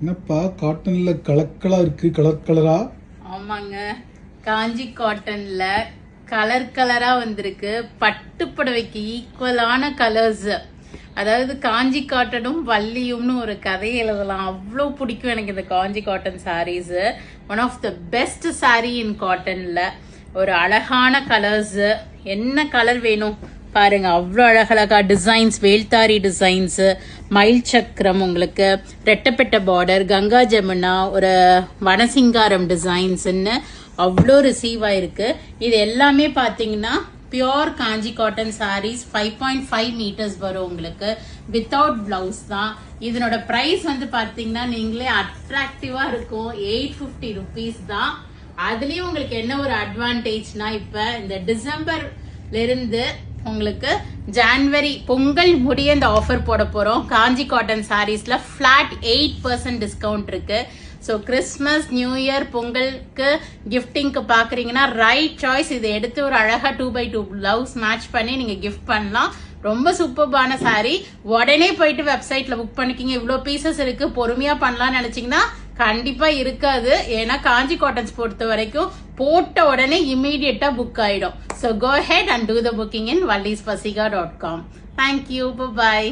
என்னப்பா காட்டன்ல கலர் இருக்கு, கலரா? ஆமாங்க, காஞ்சி காட்டன்ல கலரா வந்திருக்கு. பட்டு புடவைக்கு ஈக்குவலான கலர்ஸ். அதாவது காஞ்சி காட்டனும் வள்ளியும்னு ஒரு கதை எழுதலாம். அவ்வளோ பிடிக்கும் எனக்கு இந்த Kanchi cotton saris. One of the best sari in காட்டன்ல. ஒரு அழகான கலர்ஸ். என்ன கலர் வேணும் பாருங்க, அவ்வளோ அழகழகா டிசைன்ஸ், வேல்தாரி டிசைன்ஸ், மயில் சக்கரம், உங்களுக்கு ரெட்டப்பெட்ட பார்டர், கங்கா ஜமுனா, ஒரு வனசிங்காரம் டிசைன்ஸ்ன்னு அவ்வளோ ரிசீவ் ஆயிருக்கு. இது எல்லாமே பார்த்தீங்கன்னா பியோர் காஞ்சி காட்டன் சாரீஸ். 5.5 மீட்டர்ஸ் வரும் உங்களுக்கு, வித்தவுட் பிளவுஸ் தான். இதனோட பிரைஸ் வந்து பார்த்தீங்கன்னா நீங்களே அட்ராக்டிவா இருக்கும். 850 ருபீஸ் தான். அதுலயும் உங்களுக்கு என்ன ஒரு அட்வான்டேஜ்னா, இப்ப இந்த டிசம்பர்ல இருந்து உங்களுக்கு ஜான்வரி பொங்கல் முடிய இந்த ஆஃபர் போட போறோம். காஞ்சி காட்டன் சாரீஸ்ல பிளாட் 8% டிஸ்கவுண்ட் இருக்கு. ஸோ கிறிஸ்மஸ், நியூ இயர், பொங்கலுக்கு கிஃப்டிங்க்கு பாக்குறீங்கன்னா ரைட் சாய்ஸ். இதை எடுத்து ஒரு அழகா 2x2 பிளவுஸ் மேட்ச் பண்ணி நீங்க கிஃப்ட் பண்ணலாம். ரொம்ப சூப்பர்பான சாரீ. உடனே போயிட்டு வெப்சைட்ல புக் பண்ணிக்கிங்க. இவ்வளோ பீசஸ் இருக்கு, பொறுமையா பண்ணலாம்னு நினைச்சீங்கன்னா கண்டிப்பா இருக்காது. ஏன்னா காஞ்சி காட்டன்ஸ் பொறுத்த வரைக்கும் போட்ட உடனே இமீடியட்டா புக் ஆயிடும். So go ahead and do the booking in vallispasiga.com. Thank you. Bye bye.